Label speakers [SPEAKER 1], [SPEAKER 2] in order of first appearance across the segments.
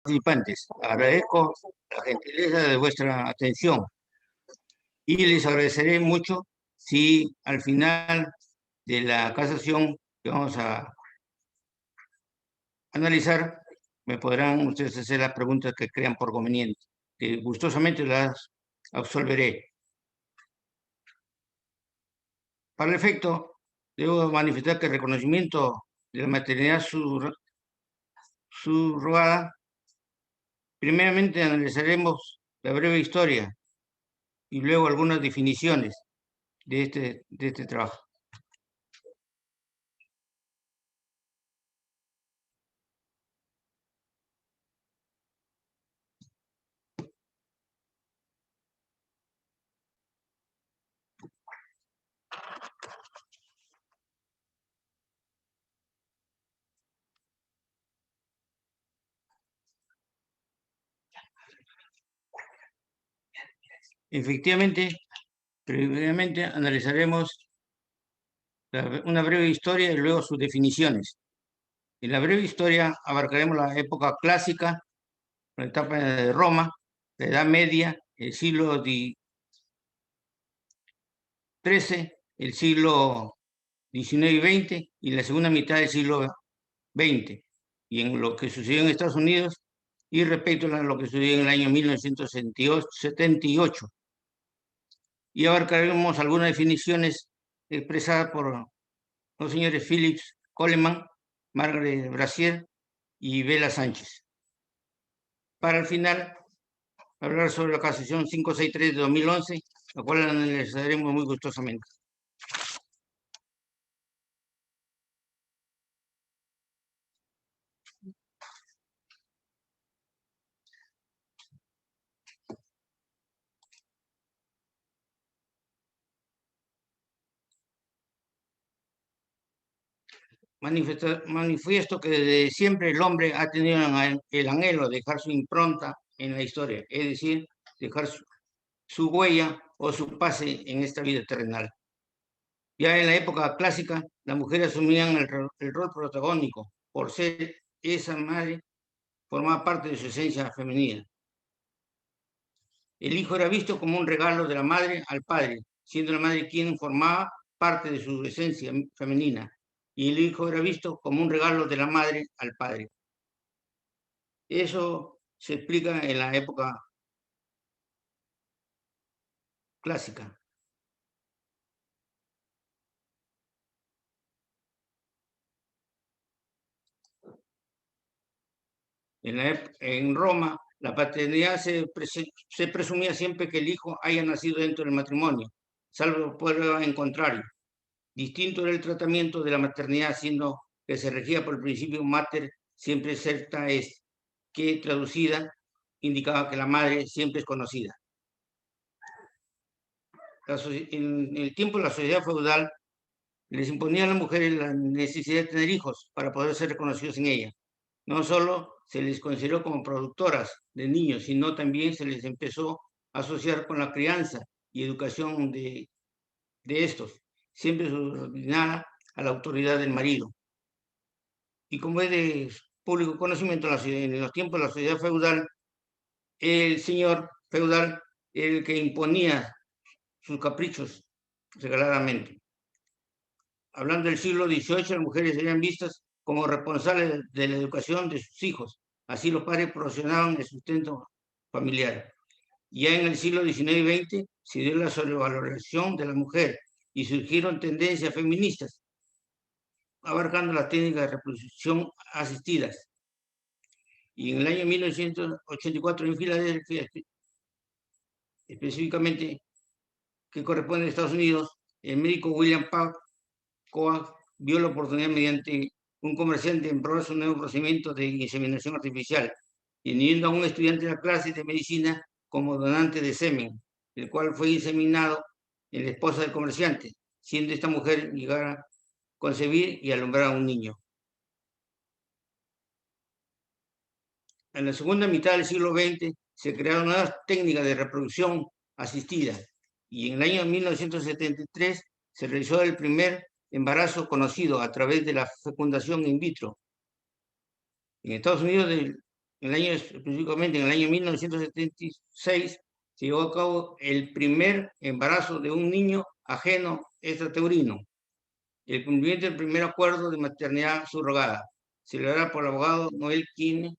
[SPEAKER 1] Participantes, agradezco la gentileza de vuestra atención y les agradeceré mucho si al final de la casación que vamos a analizar me podrán ustedes hacer las preguntas que crean por conveniente, que gustosamente las absolveré. Para el efecto, debo manifestar que el reconocimiento de la maternidad subrogada, primeramente analizaremos la breve historia y luego algunas definiciones de este trabajo. Efectivamente, previamente analizaremos una breve historia y luego sus definiciones. En la breve historia abarcaremos la época clásica, la etapa de Roma, la Edad Media, el siglo XIII, el siglo XIX y XX y la segunda mitad del siglo XX, y en lo que sucedió en Estados Unidos y respecto a lo que sucedió en el año 1978. Y abarcaremos algunas definiciones expresadas por los señores Phillips Coleman, Margaret Brasier y Bela Sánchez. Para el final, hablar sobre la Casación 563 de 2011, la cual analizaremos muy gustosamente. Manifiesto que desde siempre el hombre ha tenido el anhelo de dejar su impronta en la historia, es decir, dejar su huella o su pase en esta vida terrenal. Ya en la época clásica, las mujeres asumían el rol protagónico por ser esa madre, formaba parte de su esencia femenina. El hijo era visto como un regalo de la madre al padre, siendo la madre quien formaba parte de su esencia femenina, y el hijo era visto como un regalo de la madre al padre. Eso se explica en la época clásica. En Roma, la paternidad se presumía siempre que el hijo haya nacido dentro del matrimonio, salvo prueba en contrario. Distinto era el tratamiento de la maternidad, siendo que se regía por el principio mater siempre certa est, que traducida indicaba que la madre siempre es conocida. En el tiempo de la sociedad feudal les imponía a las mujeres la necesidad de tener hijos para poder ser reconocidos en ella. No solo se les consideró como productoras de niños, sino también se les empezó a asociar con la crianza y educación de estos, siempre subordinada a la autoridad del marido. Y como es de público conocimiento, en los tiempos de la sociedad feudal, el señor feudal era el que imponía sus caprichos regaladamente. Hablando del siglo XVIII, las mujeres serían vistas como responsables de la educación de sus hijos. Así los padres proporcionaban el sustento familiar. Ya en el siglo XIX y XX se dio la sobrevaloración de la mujer y surgieron tendencias feministas, abarcando las técnicas de reproducción asistidas. Y en el año 1984 en Filadelfia, específicamente, que corresponde a Estados Unidos, el médico William Coag vio la oportunidad mediante un comerciante en probar su nuevo procedimiento de inseminación artificial, teniendo a un estudiante de la clase de medicina como donante de semen, el cual fue inseminado en la esposa del comerciante, siendo esta mujer llegar a concebir y alumbrar a un niño. En la segunda mitad del siglo XX se crearon nuevas técnicas de reproducción asistida y en el año 1973 se realizó el primer embarazo conocido a través de la fecundación in vitro. En Estados Unidos, específicamente en el año 1976, se llevó a cabo el primer embarazo de un niño ajeno extrateurino, el cumplimiento del primer acuerdo de maternidad subrogada, celebrada por el abogado Noel Keane,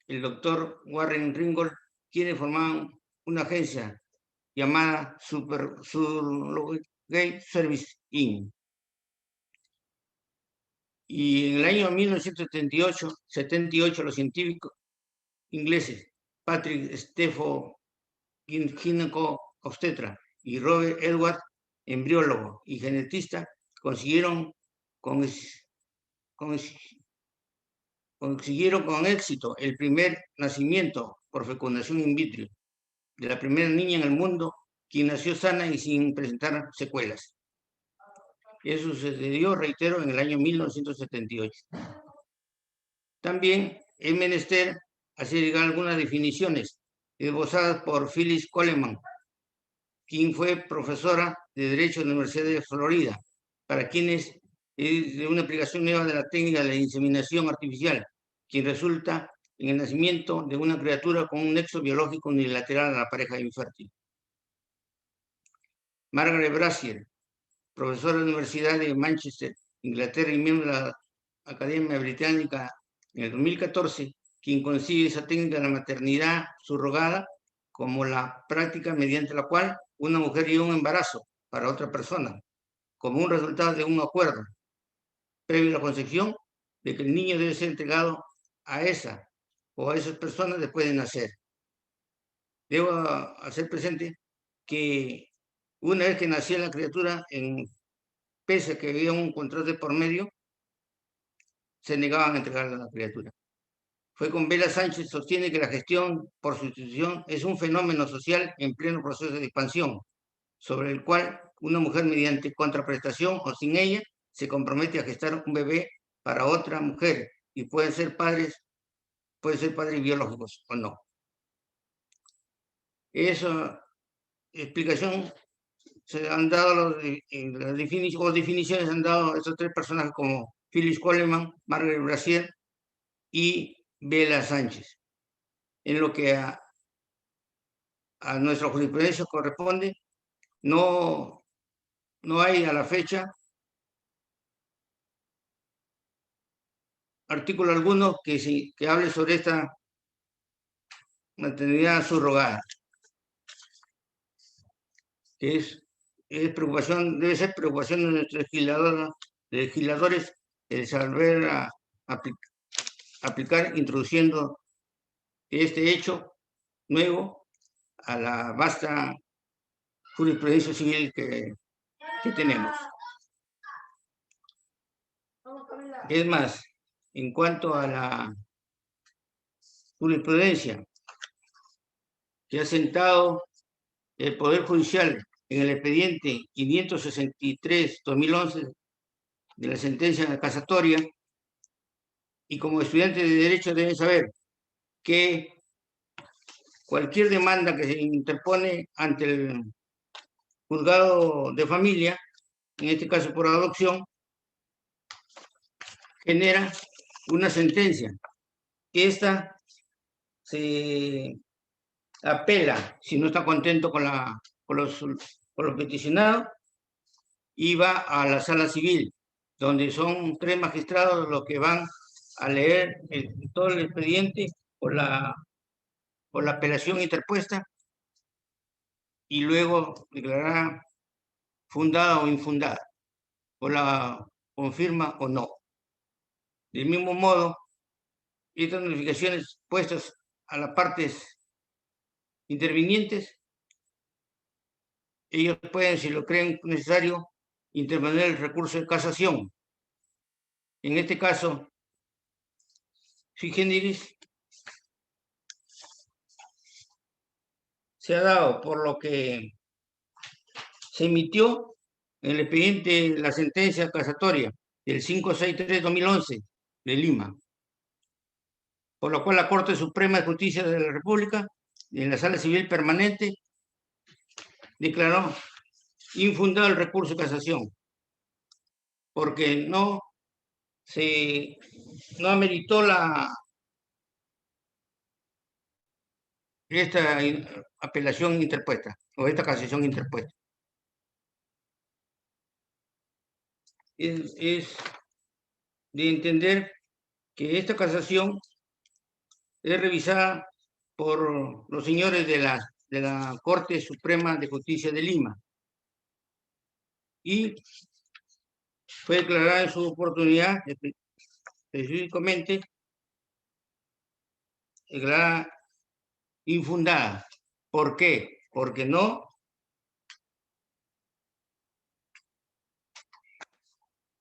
[SPEAKER 1] el doctor Warren Ringgold, quienes formaban una agencia llamada Surrogate Service Inc. Y en el año 1978 los científicos ingleses Patrick Steffo, gineco-obstetra, y Robert Edward, embriólogo y genetista, consiguieron con éxito el primer nacimiento por fecundación in vitro de la primera niña en el mundo, quien nació sana y sin presentar secuelas. Eso sucedió, reitero, en el año 1978. También es menester hacer llegar algunas definiciones esbozadas por Phyllis Coleman, quien fue profesora de Derecho en la Universidad de Florida, para quienes es de una aplicación nueva de la técnica de la inseminación artificial, quien resulta en el nacimiento de una criatura con un nexo biológico unilateral a la pareja infértil. Margaret Brazier, profesora de la Universidad de Manchester, Inglaterra, y miembro de la Academia Británica en el 2014, quien concibe esa técnica de la maternidad subrogada como la práctica mediante la cual una mujer lleva un embarazo para otra persona, como un resultado de un acuerdo previo a la concepción de que el niño debe ser entregado a esa o a esas personas después de nacer. Debo hacer presente que una vez que nacía la criatura, pese a que había un contrato de por medio, se negaban a entregarla a la criatura. Fue con Bela Sánchez sostiene que la gestión por sustitución es un fenómeno social en pleno proceso de expansión, sobre el cual una mujer mediante contraprestación o sin ella se compromete a gestar un bebé para otra mujer y pueden ser padres biológicos o no. Esa explicación se han dado las definiciones han dado estos tres personajes como Phyllis Coleman, Margaret Brazier y Bela Sánchez. En lo que a nuestra jurisprudencia corresponde, no hay a la fecha artículo alguno que hable sobre esta maternidad subrogada, que es preocupación, debe ser preocupación de nuestros legisladores el saber aplicar, introduciendo este hecho nuevo a la vasta jurisprudencia civil que tenemos. Es más, en cuanto a la jurisprudencia que ha sentado el Poder Judicial en el expediente 563-2011 de la sentencia casatoria, y como estudiantes de Derecho deben saber que cualquier demanda que se interpone ante el juzgado de familia, en este caso por adopción, genera una sentencia. Esta se apela, si no está contento con los peticionados, y va a la sala civil, donde son 3 magistrados los que van a leer todo el expediente por la apelación interpuesta y luego declarará fundada o infundada, o la confirma o no. Del mismo modo, estas notificaciones puestas a las partes intervinientes, ellos pueden, si lo creen necesario, interponer el recurso de casación. En este caso, sui generis, se ha dado por lo que se emitió en el expediente la sentencia casatoria del 563-2011 de Lima, por lo cual la Corte Suprema de Justicia de la República, en la Sala Civil Permanente, declaró infundado el recurso de casación, porque no ameritó esta apelación interpuesta o esta casación interpuesta. Es de entender que esta casación es revisada por los señores de la Corte Suprema de Justicia de Lima y fue declarada en su oportunidad específicamente declarada infundada. ¿Por qué? Porque no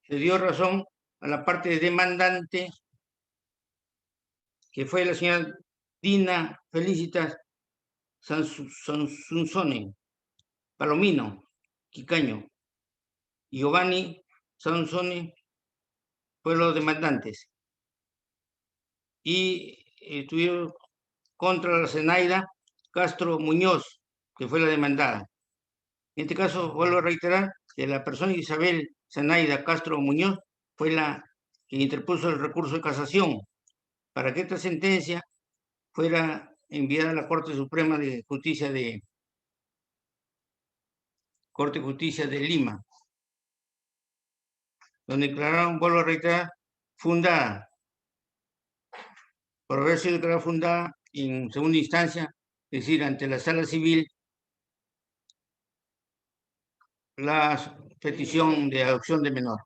[SPEAKER 1] se dio razón a la parte demandante, que fue la señora Dina Felicitas Sansone, Palomino, Quicaño, y Giovanni Sansone fueron los demandantes. Y estuvieron contra la Zenaida Castro Muñoz, que fue la demandada. En este caso, vuelvo a reiterar que la persona Isabel Zenaida Castro Muñoz fue la que interpuso el recurso de casación para que esta sentencia fuera enviada a la Corte Suprema de Justicia de Lima, donde declararon, vuelvo a reiterar, fundada, por haber sido declarada fundada en segunda instancia, es decir, ante la Sala Civil, la petición de adopción de menor.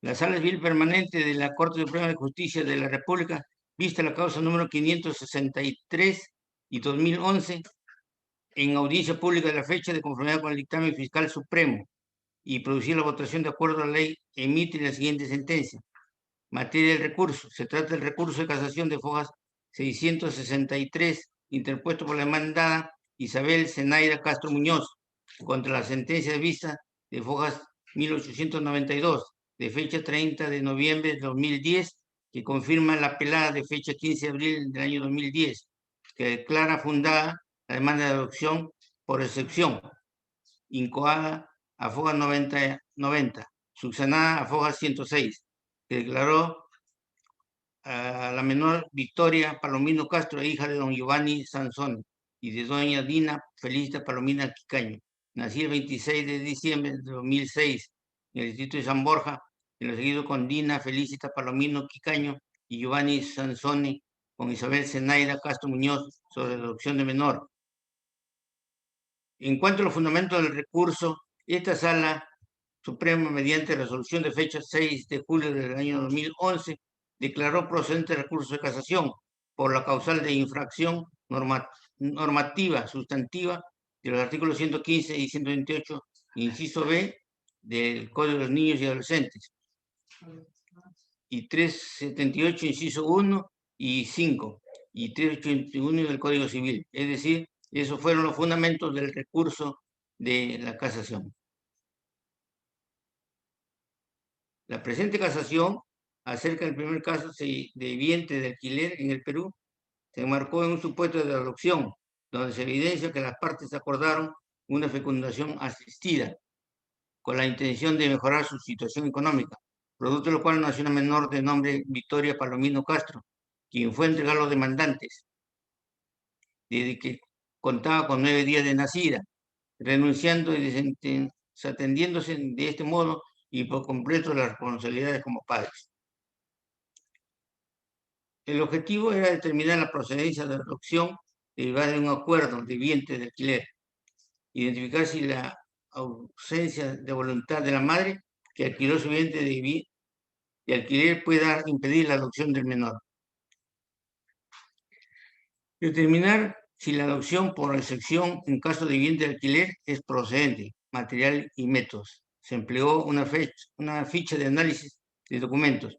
[SPEAKER 1] La Sala Civil Permanente de la Corte Suprema de Justicia de la República, vista la causa número 563 y 2011, en audiencia pública de la fecha de conformidad con el dictamen fiscal supremo y producir la votación de acuerdo a la ley, emite la siguiente sentencia. Materia del recurso. Se trata del recurso de casación de fojas 663, interpuesto por la demandada Isabel Zenaida Castro Muñoz, contra la sentencia de vista de fojas 1892, de fecha 30 de noviembre de 2010, que confirma la apelada de fecha 15 de abril del año 2010, que declara fundada la demanda de adopción por excepción, incoada a fojas 90, subsanada a fojas 106, que declaró a la menor Victoria Palomino Castro, hija de don Giovanni Sansón, y de doña Dina Felicita Palomina Quicaño, nacida el 26 de diciembre de 2006 en el distrito de San Borja, en lo seguido con Dina Felicita Palomino Quicaño y Giovanni Sansone, con Isabel Zenaida Castro Muñoz, sobre adopción de menor. En cuanto a los fundamentos del recurso, esta Sala Suprema, mediante resolución de fecha 6 de julio del año 2011, declaró procedente el recurso de casación por la causal de infracción normativa sustantiva de los artículos 115 y 128, inciso B, del Código de los Niños y Adolescentes, y 378, inciso 1 y 5, y 381 del Código Civil. Es decir, esos fueron los fundamentos del recurso de la casación. La presente casación acerca del primer caso de vientre de alquiler en el Perú se enmarcó en un supuesto de adopción, donde se evidencia que las partes acordaron una fecundación asistida con la intención de mejorar su situación económica, producto de lo cual nació una menor de nombre Victoria Palomino Castro, quien fue entregada a los demandantes desde que contaba con 9 días de nacida, renunciando y desatendiéndose de este modo y por completo las responsabilidades como padres. El objetivo era determinar la procedencia de la adopción derivada de un acuerdo de vientre de alquiler, identificar si la ausencia de voluntad de la madre que adquirió su vientre de alquiler pueda impedir la adopción del menor. Determinar si la adopción por excepción en caso de vientre de alquiler es procedente, material y métodos. Se empleó una ficha de análisis de documentos,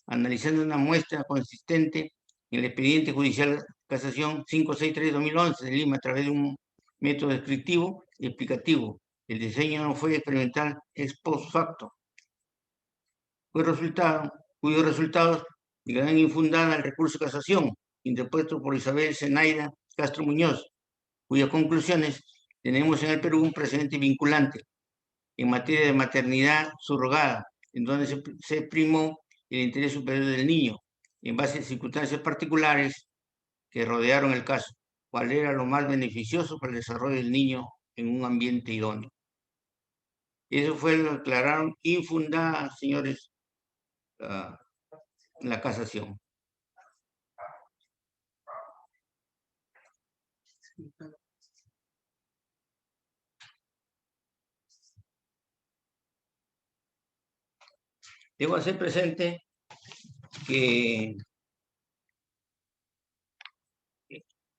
[SPEAKER 1] analizando una muestra consistente en el expediente judicial casación 563-2011 de Lima a través de un método descriptivo y explicativo. El diseño no fue experimental ex post facto, cuyos resultados declaran infundada el recurso de casación interpuesto por Isabel Zenaida Castro Muñoz, cuyas conclusiones tenemos en el Perú un precedente vinculante en materia de maternidad subrogada, en donde se primó el interés superior del niño, en base a circunstancias particulares que rodearon el caso, cuál era lo más beneficioso para el desarrollo del niño en un ambiente idóneo. Eso fue lo que declararon infundada, señores, la casación. Debo hacer presente que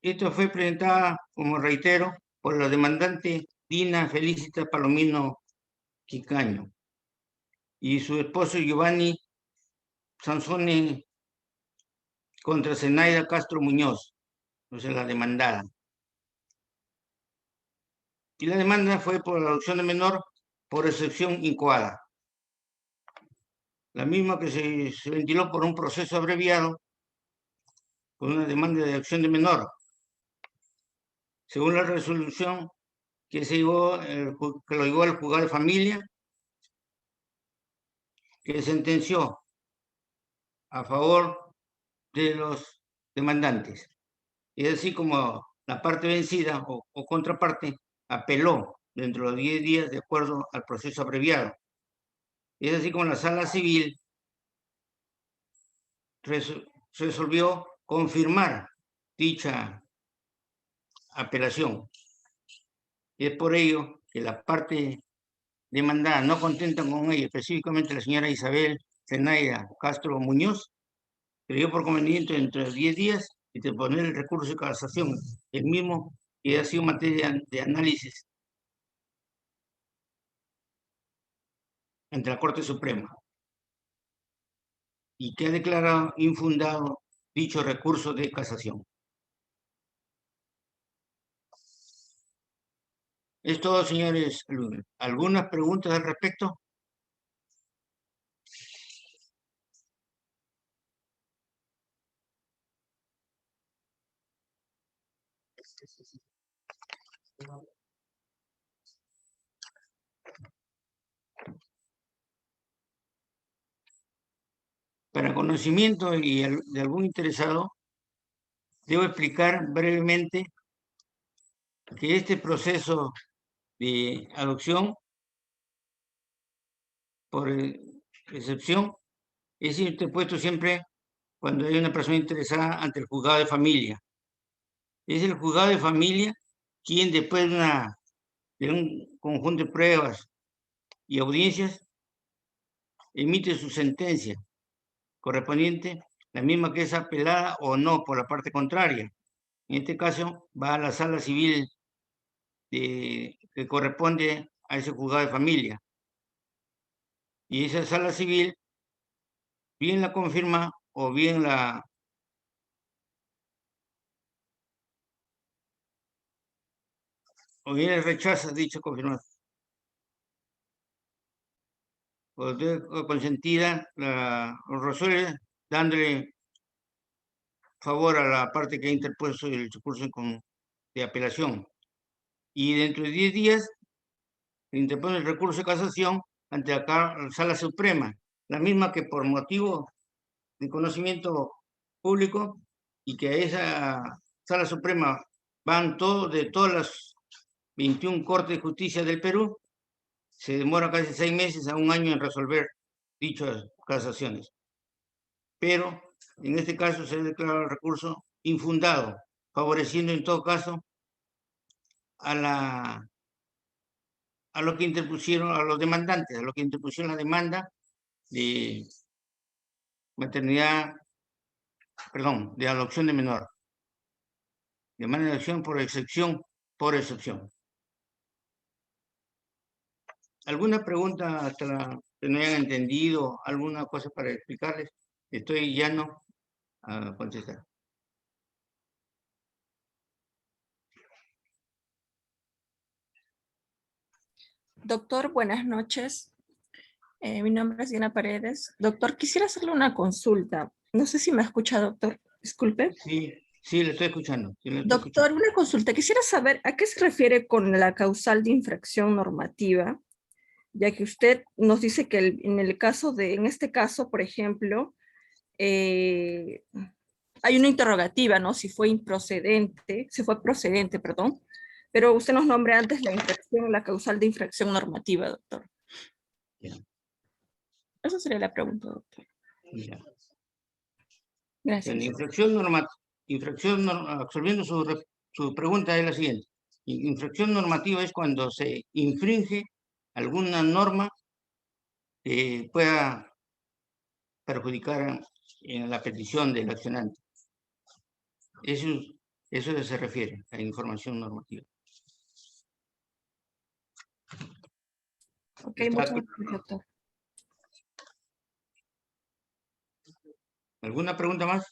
[SPEAKER 1] esto fue presentada, como reitero, por la demandante Dina Felicita Palomino Quicaño y su esposo Giovanni Sansone contra Zenaida Castro Muñoz, o sea, la demandada. Y la demanda fue por la adopción de menor por excepción incoada. La misma que se ventiló por un proceso abreviado con una demanda de adopción de menor. Según la resolución que que lo llevó al juzgado de familia, que sentenció a favor de los demandantes. Y así como la parte vencida o contraparte apeló dentro de los 10 días de acuerdo al proceso abreviado. Y es así como la sala civil resolvió confirmar dicha apelación. Y es por ello que la parte demandada, no contenta con ella, específicamente la señora Isabel Zenaida Castro Muñoz, creyó por conveniente entre 10 días interponer el recurso de casación, el mismo que ha sido materia de análisis ante la Corte Suprema y que ha declarado infundado dicho recurso de casación. Es todo, señores. ¿Algunas preguntas al respecto? Para conocimiento de algún interesado, debo explicar brevemente que este proceso de adopción por excepción es interpuesto siempre cuando hay una persona interesada ante el juzgado de familia. Es el juzgado de familia quien después de un conjunto de pruebas y audiencias emite su sentencia correspondiente, la misma que es apelada o no por la parte contraria. En este caso va a la sala civil que corresponde a ese juzgado de familia. Y esa sala civil bien la confirma o bien rechaza dicha confirmación. O consentida, resuelve dándole favor a la parte que ha interpuesto el recurso de apelación. Y dentro de 10 días se interpone el recurso de casación ante la Sala Suprema, la misma que por motivo de conocimiento público y que a esa Sala Suprema van de todas las 21 Cortes de Justicia del Perú, se demora casi 6 meses a un año en resolver dichas casaciones. Pero en este caso se declara el recurso infundado, favoreciendo en todo caso a lo que interpusieron, a los demandantes, a lo que interpusieron la demanda de maternidad, perdón, de adopción de menor. Demanda de adopción por excepción, por excepción. ¿Alguna pregunta hasta que no hayan entendido? ¿Alguna cosa para explicarles? Estoy llano a contestar.
[SPEAKER 2] Doctor, buenas noches. Mi nombre es Diana Paredes. Doctor, quisiera hacerle una consulta. No sé si me escucha, doctor. Disculpe.
[SPEAKER 1] Sí, sí, le estoy escuchando. Sí, le estoy
[SPEAKER 2] Doctor,
[SPEAKER 1] escuchando.
[SPEAKER 2] una consulta. Quisiera saber a qué se refiere con la causal de infracción normativa, ya que usted nos dice que en este caso, por ejemplo, eh, hay una interrogativa, ¿no? Si fue procedente, perdón, pero usted nos nombra antes la causal de infracción normativa, doctor.
[SPEAKER 1] Ya,
[SPEAKER 2] Esa sería la pregunta, doctor.
[SPEAKER 1] ya. En
[SPEAKER 2] Gracias.
[SPEAKER 1] absolviendo su pregunta es la siguiente. Infracción normativa es cuando se infringe alguna norma que pueda perjudicar en la petición del accionante. Eso, eso se refiere a información normativa.
[SPEAKER 2] Ok,
[SPEAKER 1] ¿Está
[SPEAKER 2] muchas
[SPEAKER 1] claro?
[SPEAKER 2] gracias, doctor.
[SPEAKER 1] ¿Alguna pregunta más?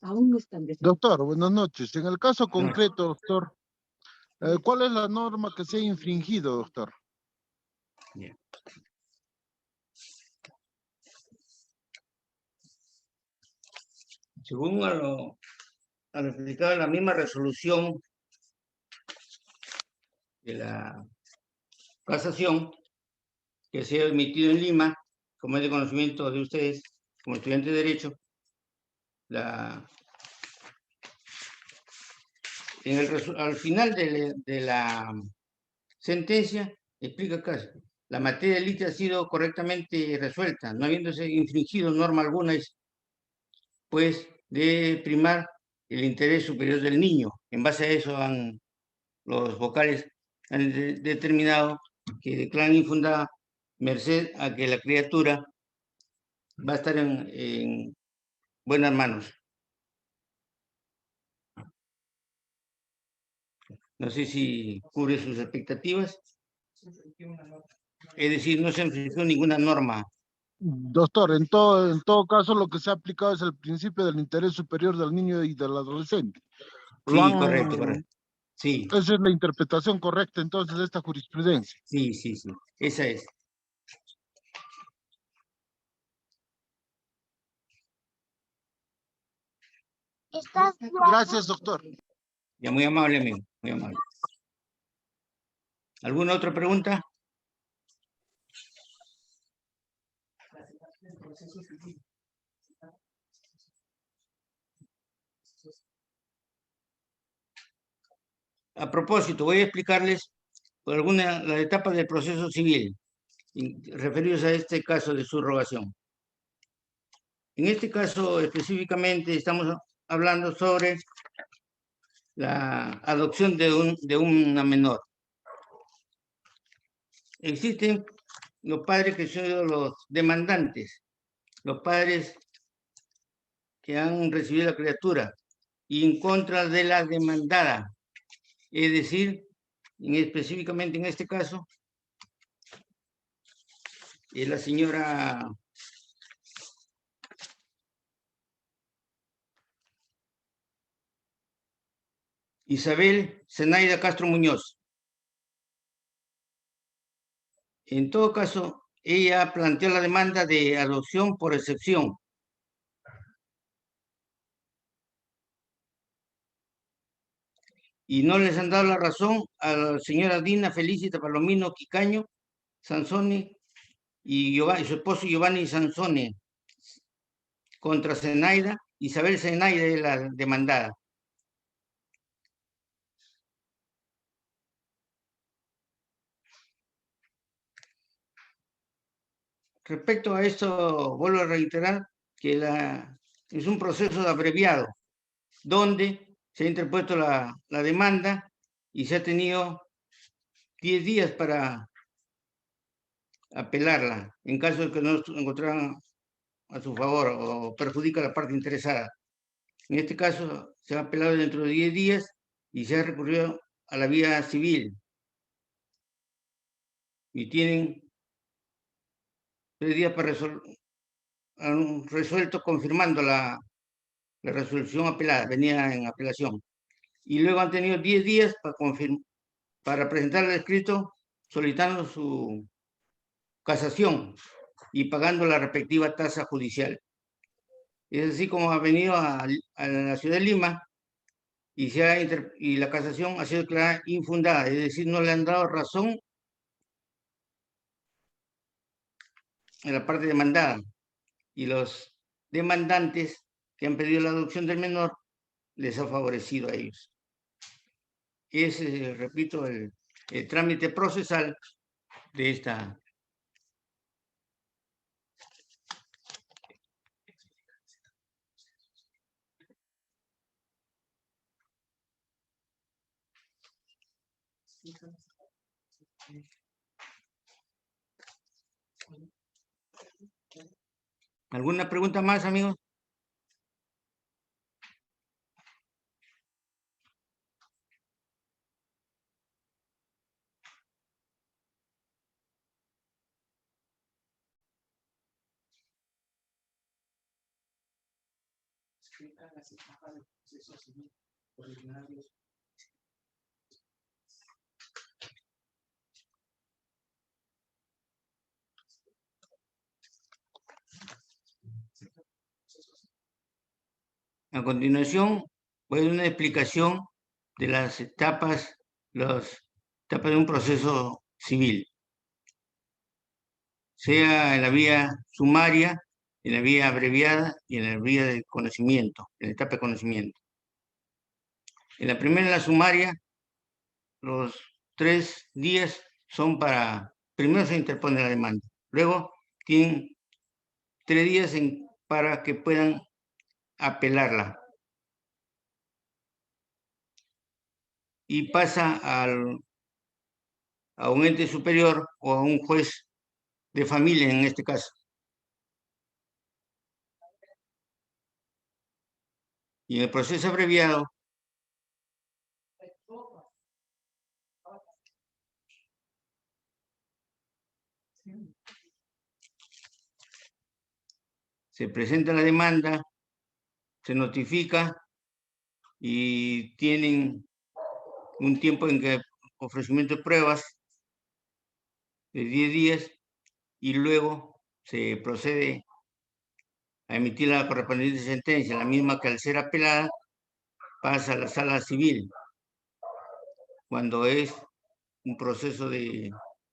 [SPEAKER 3] Aún no están decididos. Doctor, buenas noches. En el caso concreto, doctor, ¿cuál es la norma que se ha infringido, doctor?
[SPEAKER 1] Bien. Según a lo explicado en la misma resolución de la casación que se ha emitido en Lima, como es de conocimiento de ustedes, como estudiantes de Derecho, al final de la sentencia explica acá, la materia del litigio ha sido correctamente resuelta, no habiéndose infringido norma alguna, pues de primar el interés superior del niño. En base a eso los vocales han determinado que declaran infundada merced a que la criatura va a estar en buenas manos. No sé si cubre sus expectativas. Es decir, no se infringió ninguna norma.
[SPEAKER 3] Doctor, en todo caso, lo que se ha aplicado es el principio del interés superior del niño y del adolescente.
[SPEAKER 1] Sí, correcto, correcto. Sí,
[SPEAKER 3] Esa es la interpretación correcta entonces de esta jurisprudencia.
[SPEAKER 1] sí, sí, sí. Esa es.
[SPEAKER 3] Gracias, doctor.
[SPEAKER 1] Ya, muy amable, amigo, muy amable. ¿Alguna otra pregunta? A propósito, voy a explicarles las etapas del proceso civil referidos a este caso de subrogación. En este caso específicamente estamos hablando sobre la adopción de una menor. Existen los padres que son los demandantes, los padres que han recibido la criatura y en contra de la demandada. Es decir, específicamente en este caso, es la señora Isabel Zenaida Castro Muñoz. En todo caso, ella planteó la demanda de adopción por excepción. Y no les han dado la razón a la señora Dina Felicita Palomino Quicaño Sansone y su esposo Giovanni Sansone contra Zenaida, Isabel Zenaida es la demandada. Respecto a esto, vuelvo a reiterar que es un proceso abreviado, donde se ha interpuesto la demanda y se ha tenido 10 días para apelarla, en caso de que no encontraran a su favor o perjudica a la parte interesada. En este caso, se ha apelado dentro de 10 días y se ha recurrido a la vía civil. Y tienen 3 días para han resuelto confirmando la resolución apelada, venía en apelación. Y luego han tenido 10 días para presentar el escrito solicitando su casación y pagando la respectiva tasa judicial. Es así como ha venido a la ciudad de Lima y la casación ha sido declarada infundada, es decir, no le han dado razón a la parte demandada, y los demandantes que han pedido la adopción del menor les ha favorecido a ellos. Ese, repito, el trámite procesal de esta. ¿Alguna pregunta más, amigos? A continuación, voy a dar una explicación de las etapas de un proceso civil, sea en la vía sumaria, en la vía abreviada y en la vía de conocimiento, en la etapa de conocimiento. En la primera, en la sumaria, los 3 días son primero se interpone la demanda, luego tienen 3 días para que puedan apelarla. Y pasa a un ente superior o a un juez de familia en este caso. Y en el proceso abreviado, se presenta la demanda, se notifica y tienen un tiempo en que ofrecimiento de pruebas de 10 días y luego se procede a emitir la correspondiente sentencia, la misma que al ser apelada pasa a la sala civil, cuando es un proceso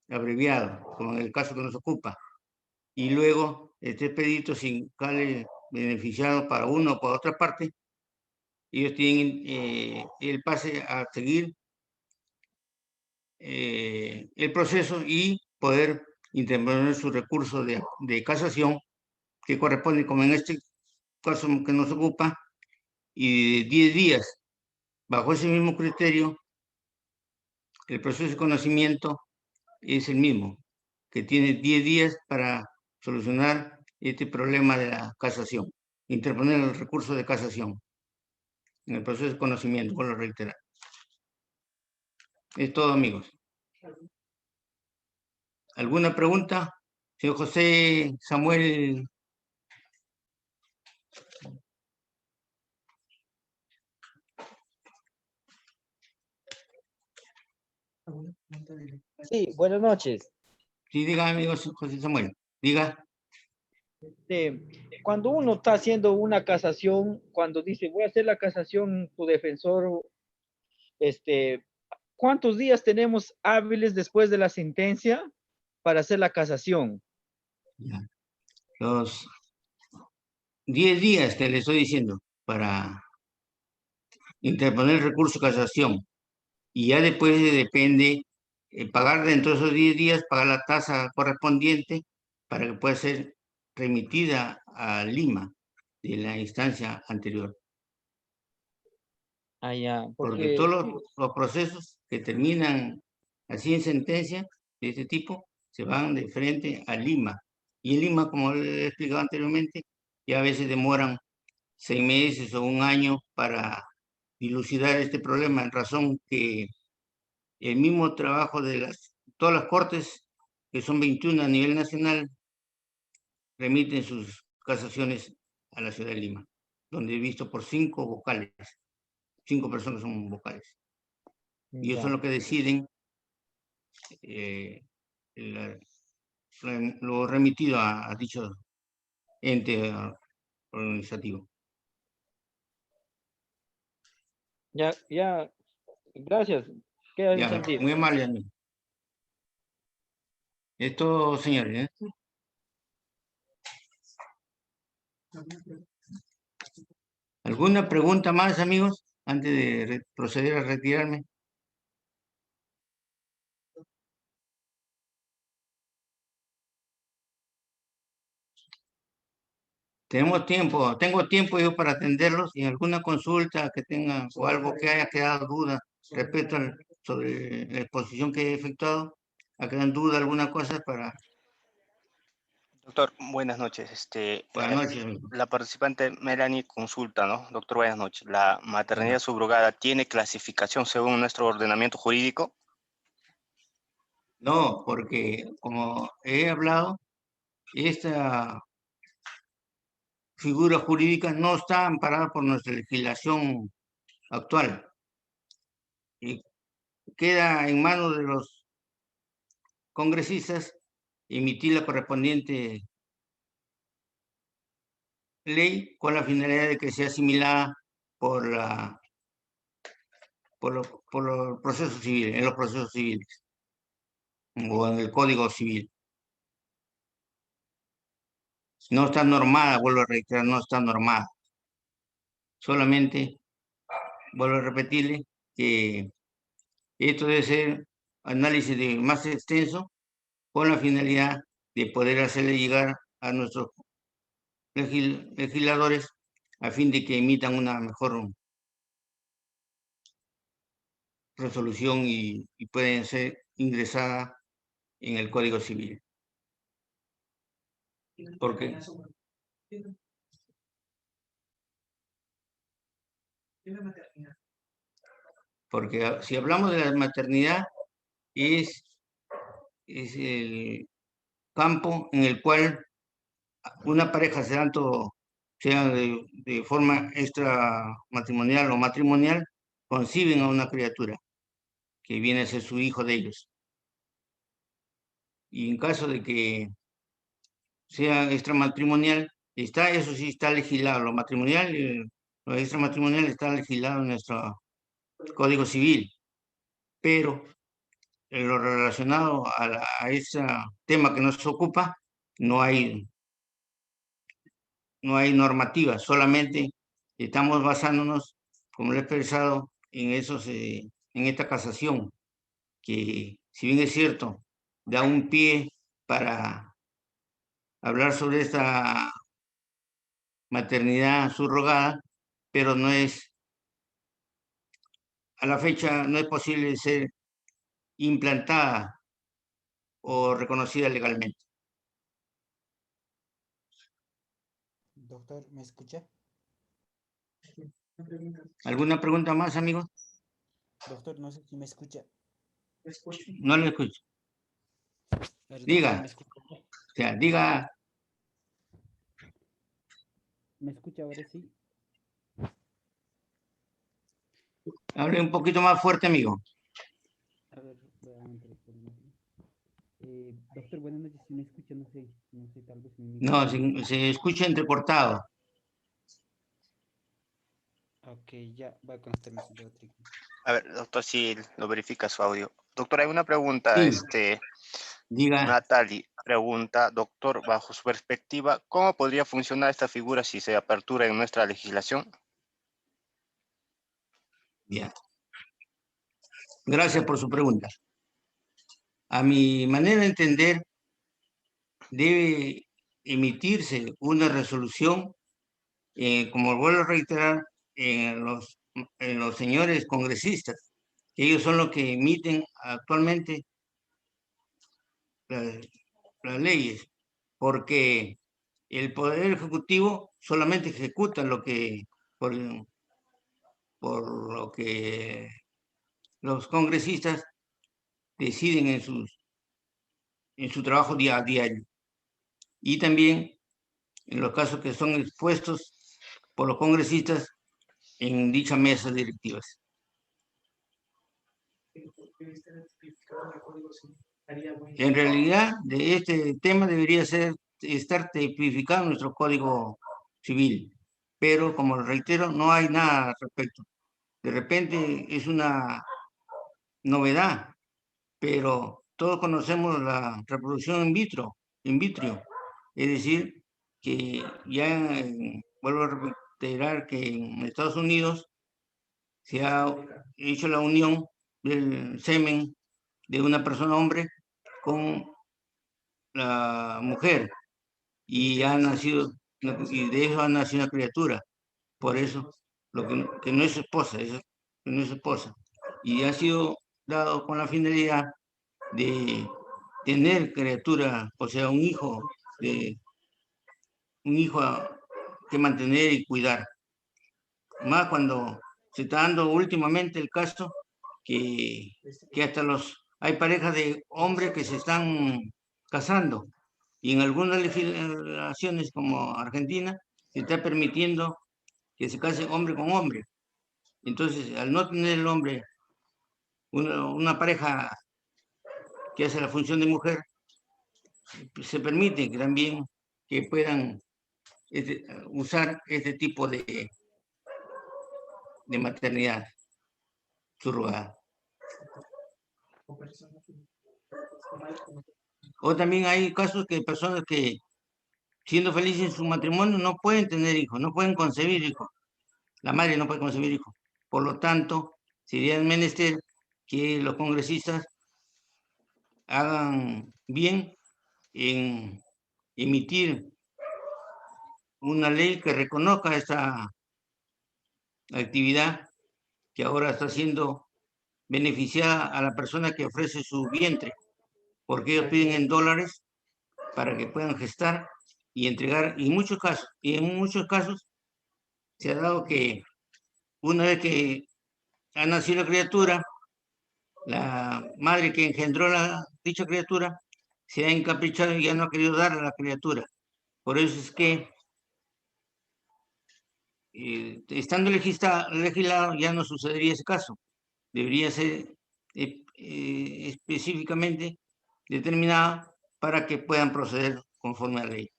[SPEAKER 1] abreviado, como en el caso que nos ocupa. Y luego este expedito, sin sale beneficiado para uno o para otra parte, ellos tienen el pase a seguir el proceso y poder interponer su recurso de casación, que corresponde, como en este caso que nos ocupa, y de 10 días. Bajo ese mismo criterio, el proceso de conocimiento es el mismo, que tiene 10 días para solucionar este problema de la casación, interponer el recurso de casación en el proceso de conocimiento, vuelvo a reiterar. Es todo, amigos. ¿Alguna pregunta? Señor José Samuel.
[SPEAKER 4] Sí, buenas noches.
[SPEAKER 1] Sí, diga, amigo José Samuel. Diga.
[SPEAKER 4] Cuando uno está haciendo una casación, cuando dice voy a hacer la casación, tu defensor, ¿cuántos días tenemos hábiles después de la sentencia para hacer la casación?
[SPEAKER 1] Ya. Los 10 días que le estoy diciendo para interponer el recurso de casación. Y ya después depende pagar dentro de esos 10 días, pagar la tasa correspondiente para que pueda ser remitida a Lima de la instancia anterior.
[SPEAKER 4] Ah, ya,
[SPEAKER 1] Porque todos los procesos que terminan así en sentencia de este tipo se van de frente a Lima. Y en Lima, como le he explicado anteriormente, ya a veces demoran 6 meses o un año para dilucidar este problema, en razón que el mismo trabajo de todas las cortes, que son 21 a nivel nacional, remiten sus casaciones a la ciudad de Lima, donde he visto por 5 vocales, 5 personas son vocales. Y ellos son los que deciden la- lo remitido a dicho ente organizativo.
[SPEAKER 4] Ya, gracias. Queda en
[SPEAKER 1] Ya,
[SPEAKER 4] sentido.
[SPEAKER 1] muy amable, amigo. Esto, señores, ¿eh? ¿Alguna pregunta más, amigos, antes de proceder a retirarme? Tengo tiempo yo para atenderlos y alguna consulta que tengan o algo que haya quedado duda respecto sobre la exposición que he efectuado, ¿ha quedado en duda alguna cosa para...
[SPEAKER 5] Doctor, buenas noches.
[SPEAKER 1] Buenas noches, amigo.
[SPEAKER 5] La participante Melanie consulta, ¿no? Doctor, buenas noches. ¿La maternidad subrogada tiene clasificación según nuestro ordenamiento jurídico?
[SPEAKER 1] No, porque como he hablado, esta figura jurídica no está amparada por nuestra legislación actual y queda en manos de los congresistas emitir la correspondiente ley con la finalidad de que sea asimilada por los procesos civiles, en los procesos civiles o en el Código Civil. No está normada, vuelvo a reiterar, no está normada. Solamente, vuelvo a repetirle que esto debe ser análisis más extenso con la finalidad de poder hacerle llegar a nuestros legisladores a fin de que emitan una mejor resolución y pueden ser ingresadas en el Código Civil. Porque si hablamos de la maternidad, es el campo en el cual una pareja, sea de forma extramatrimonial o matrimonial, conciben a una criatura que viene a ser su hijo de ellos. Y en caso de que sea extramatrimonial, eso sí está legislado. Lo matrimonial, lo extramatrimonial está legislado en nuestro Código Civil, pero en lo relacionado a ese tema que nos ocupa, no hay normativa, solamente estamos basándonos, como lo he expresado, en esta casación, que si bien es cierto, da un pie para hablar sobre esta maternidad subrogada, pero a la fecha no es posible ser implantada o reconocida legalmente.
[SPEAKER 6] Doctor, ¿me escucha?
[SPEAKER 1] ¿Alguna pregunta más, amigos?
[SPEAKER 6] Doctor, no sé si me escucha.
[SPEAKER 1] No le escucho.
[SPEAKER 6] Doctor,
[SPEAKER 1] Diga,
[SPEAKER 6] ¿me escucha?
[SPEAKER 1] o sea, diga.
[SPEAKER 6] ¿Me escucha ahora sí?
[SPEAKER 1] Hable un poquito más fuerte, amigo.
[SPEAKER 6] A ver, voy a entrar por el doctor, buenas noches, si me escucha, no sé, tal vez mi
[SPEAKER 1] No,
[SPEAKER 6] micrófono.
[SPEAKER 1] se escucha entrecortado.
[SPEAKER 6] Ok, ya, voy a conectarme su otro.
[SPEAKER 5] A ver, doctor, si lo verifica su audio. Doctor, hay una pregunta.
[SPEAKER 1] Sí. Diga.
[SPEAKER 5] Natalie pregunta, doctor, bajo su perspectiva, ¿cómo podría funcionar esta figura si se apertura en nuestra legislación?
[SPEAKER 1] Bien. Gracias por su pregunta. A mi manera de entender, debe emitirse una resolución, como vuelvo a reiterar, en los señores congresistas, que ellos son los que emiten actualmente las leyes, porque el Poder Ejecutivo solamente ejecuta por lo que los congresistas deciden en su trabajo diario. Y también en los casos que son expuestos por los congresistas en dichas mesas directivas. En realidad, de este tema debería estar tipificado en nuestro Código Civil, pero como reitero, no hay nada al respecto. De repente es una novedad, pero todos conocemos la reproducción in vitro, es decir, que ya, vuelvo a reiterar que en Estados Unidos se ha hecho la unión del semen de una persona hombre con la mujer y y de eso ha nacido una criatura. Por eso, que no es su esposa, que no es su esposa. Y ha sido dado con la finalidad de tener criatura, o sea, un hijo que mantener y cuidar. Más cuando se está dando últimamente el caso que hasta hay parejas de hombres que se están casando y en algunas legislaciones como Argentina se está permitiendo que se case hombre con hombre. Entonces, al no tener el hombre una pareja que hace la función de mujer, se permite que también que puedan usar este tipo de maternidad subrogada. O también hay casos que personas que siendo felices en su matrimonio no pueden tener hijos, no pueden concebir hijos. La madre no puede concebir hijos. Por lo tanto, sería menester que los congresistas hagan bien en emitir una ley que reconozca esta actividad que ahora está siendo beneficiada a la persona que ofrece su vientre, porque ellos piden en dólares para que puedan gestar y entregar. Y en muchos casos se ha dado que una vez que ha nacido la criatura, la madre que engendró dicha criatura se ha encaprichado y ya no ha querido dar a la criatura. Por eso es que, estando legislado, ya no sucedería ese caso. Debería ser específicamente determinado para que puedan proceder conforme a la ley.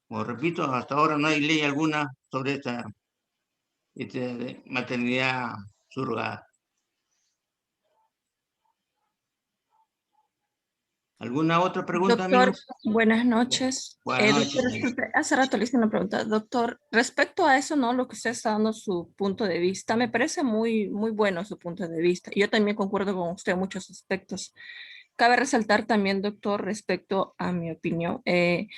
[SPEAKER 1] Como repito, hasta ahora no hay ley alguna sobre esta maternidad subrogada. ¿Alguna otra pregunta,
[SPEAKER 2] Doctor,
[SPEAKER 1] amigos?
[SPEAKER 2] buenas noches.
[SPEAKER 1] Buenas
[SPEAKER 2] Doctor,
[SPEAKER 1] noches.
[SPEAKER 2] disculpe, hace rato le hice una pregunta. Doctor, respecto a eso, ¿no? Lo que usted está dando su punto de vista, me parece muy, muy bueno su punto de vista. Yo también concuerdo con usted en muchos aspectos. Cabe resaltar también, doctor, respecto a mi opinión, que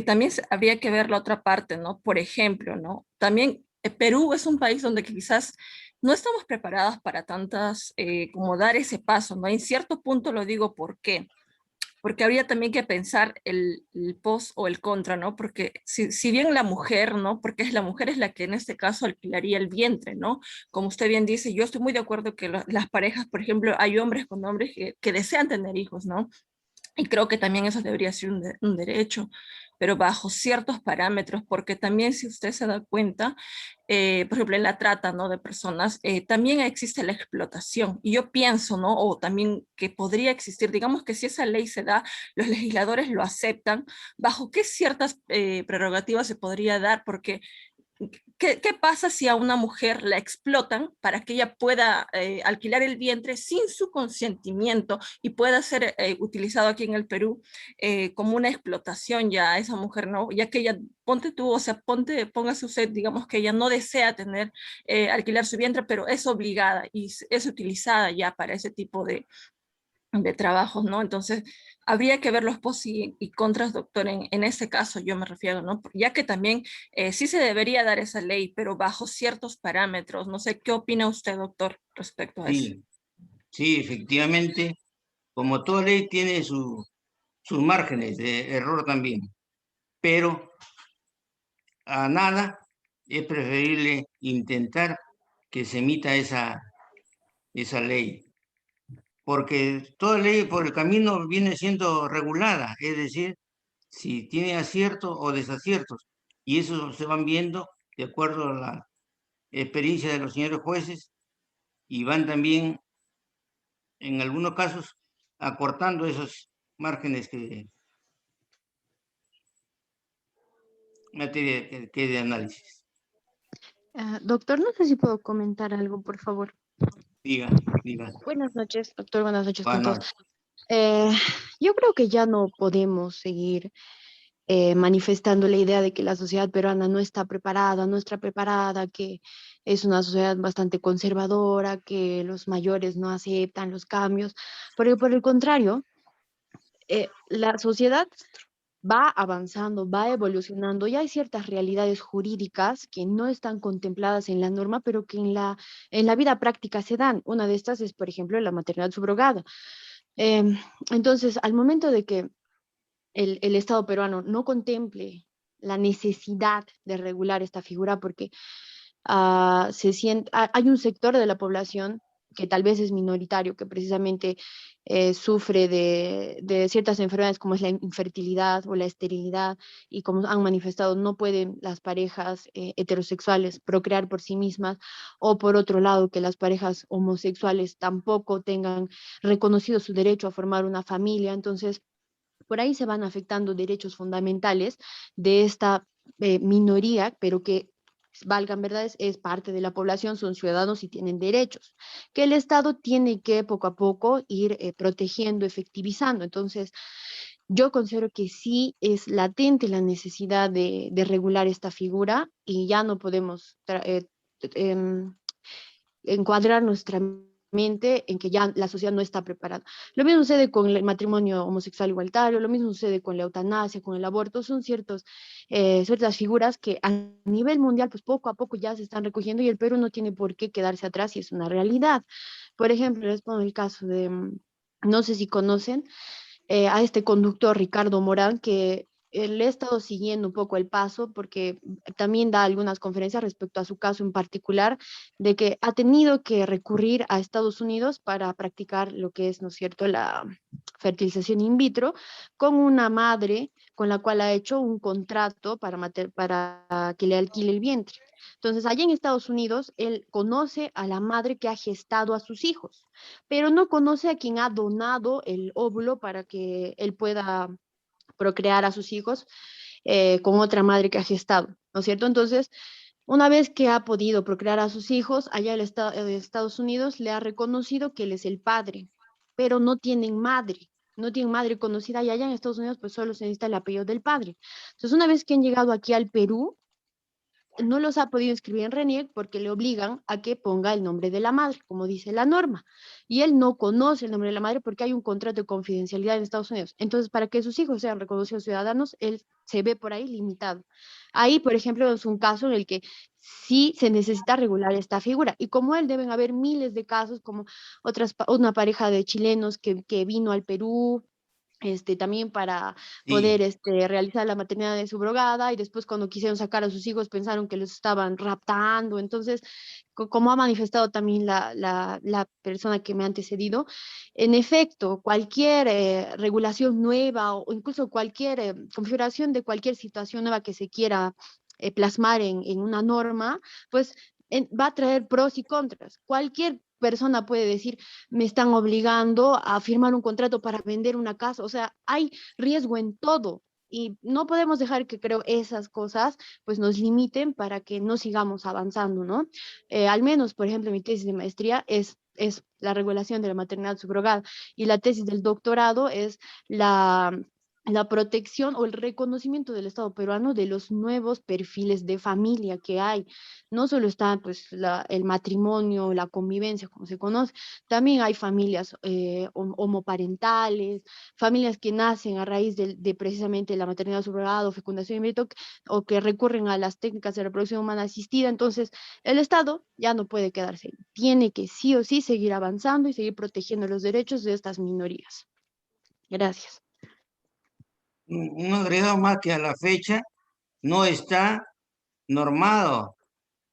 [SPEAKER 2] también habría que ver la otra parte, ¿no? Por ejemplo, ¿no? También Perú es un país donde quizás no estamos preparados para tantas, como dar ese paso, ¿no? En cierto punto lo digo, ¿por qué? Porque habría también que pensar el pos o el contra, ¿no? Porque si bien la mujer, ¿no? Porque la mujer es la que en este caso alquilaría el vientre, ¿no? Como usted bien dice, yo estoy muy de acuerdo que las parejas, por ejemplo, hay hombres con hombres que desean tener hijos, ¿no? Y creo que también eso debería ser un derecho, pero bajo ciertos parámetros, porque también si usted se da cuenta, por ejemplo, en la trata, ¿no? de personas, también existe la explotación. Y yo pienso, ¿no? O también que podría existir, digamos que si esa ley se da, los legisladores lo aceptan, bajo qué ciertas prerrogativas se podría dar, porque ¿qué pasa si a una mujer la explotan para que ella pueda alquilar el vientre sin su consentimiento y pueda ser utilizado aquí en el Perú como una explotación ya a esa mujer, ¿no? Ya que ella, ponte tú, o sea, póngase usted, digamos que ella no desea tener, alquilar su vientre, pero es obligada y es utilizada ya para ese tipo de trabajos, ¿no? Entonces, habría que ver los pros y contras, doctor, en ese caso yo me refiero, ¿no? Ya que también sí se debería dar esa ley, pero bajo ciertos parámetros. No sé, ¿qué opina usted, doctor, respecto a eso?
[SPEAKER 1] Sí, sí, efectivamente, como toda ley tiene sus márgenes de error también, pero a nada es preferible intentar que se emita esa ley, porque toda ley por el camino viene siendo regulada, es decir, si tiene aciertos o desaciertos, y eso se van viendo de acuerdo a la experiencia de los señores jueces y van también en algunos casos acortando esos márgenes que materia que de análisis.
[SPEAKER 7] Doctor, no sé si puedo comentar algo, por favor.
[SPEAKER 1] Diga, diga.
[SPEAKER 7] Buenas noches, doctor. Buenas noches con
[SPEAKER 1] Bueno,
[SPEAKER 7] todos. Yo creo que ya no podemos seguir manifestando la idea de que la sociedad peruana no está preparada, que es una sociedad bastante conservadora, que los mayores no aceptan los cambios, porque por el contrario, la sociedad va avanzando, va evolucionando, y hay ciertas realidades jurídicas que no están contempladas en la norma, pero que en la vida práctica se dan. Una de estas es, por ejemplo, la maternidad subrogada. Em, entonces, al momento de que el Estado peruano no contemple la necesidad de regular esta figura, porque hay un sector de la población que tal vez es minoritario, que precisamente sufre de ciertas enfermedades como es la infertilidad o la esterilidad, y como han manifestado, no pueden las parejas heterosexuales procrear por sí mismas, o por otro lado, que las parejas homosexuales tampoco tengan reconocido su derecho a formar una familia. Entonces, por ahí se van afectando derechos fundamentales de esta minoría, pero que, valgan verdades, es parte de la población, son ciudadanos y tienen derechos, que el Estado tiene que poco a poco ir protegiendo, efectivizando. Entonces, yo considero que sí es latente la necesidad de regular esta figura, y ya no podemos em, encuadrar nuestra mente en que ya la sociedad no está preparada. Lo mismo sucede con el matrimonio homosexual igualitario, lo mismo sucede con la eutanasia, con el aborto. Son ciertas figuras que a nivel mundial, pues poco a poco ya se están recogiendo, y el Perú no tiene por qué quedarse atrás, y es una realidad. Por ejemplo, les pongo el caso de, no sé si conocen, a este conductor Ricardo Morán, que le he estado siguiendo un poco el paso, porque también da algunas conferencias respecto a su caso en particular, de que ha tenido que recurrir a Estados Unidos para practicar lo que es, ¿no es cierto?, la fertilización in vitro, con una madre con la cual ha hecho un contrato para que le alquile el vientre. Entonces, allá en Estados Unidos, él conoce a la madre que ha gestado a sus hijos, pero no conoce a quien ha donado el óvulo para que él pueda procrear a sus hijos con otra madre que ha gestado, ¿no es cierto? Entonces, una vez que ha podido procrear a sus hijos, allá el Estados Unidos le ha reconocido que él es el padre, pero no tienen madre conocida, y allá en Estados Unidos pues solo se necesita el apellido del padre. Entonces, una vez que han llegado aquí al Perú, no los ha podido inscribir en RENIEC porque le obligan a que ponga el nombre de la madre, como dice la norma. Y él no conoce el nombre de la madre porque hay un contrato de confidencialidad en Estados Unidos. Entonces, para que sus hijos sean reconocidos ciudadanos, él se ve por ahí limitado. Ahí, por ejemplo, es un caso en el que sí se necesita regular esta figura. Y como él, deben haber miles de casos, como una pareja de chilenos que vino al Perú, también para
[SPEAKER 1] sí,
[SPEAKER 7] poder realizar la maternidad subrogada, y después, cuando quisieron sacar a sus hijos, pensaron que los estaban raptando. Entonces, como ha manifestado también la persona que me ha antecedido, en efecto, cualquier regulación nueva, o incluso cualquier configuración de cualquier situación nueva que se quiera plasmar en una norma, pues va a traer pros y contras. Cualquier persona puede decir, me están obligando a firmar un contrato para vender una casa. O sea, hay riesgo en todo, y no podemos dejar que, creo, esas cosas pues nos limiten para que no sigamos avanzando, ¿no? Al menos, por ejemplo, mi tesis de maestría es la regulación de la maternidad subrogada, y la tesis del doctorado es la protección o el reconocimiento del Estado peruano de los nuevos perfiles de familia que hay. No solo está pues el matrimonio, la convivencia, como se conoce, también hay familias homoparentales, familias que nacen a raíz de precisamente la maternidad subrogada o fecundación in vitro, o que recurren a las técnicas de reproducción humana asistida. Entonces, el Estado ya no puede quedarse ahí, tiene que sí o sí seguir avanzando y seguir protegiendo los derechos de estas minorías. Gracias.
[SPEAKER 1] un agregado más, que a la fecha no está normado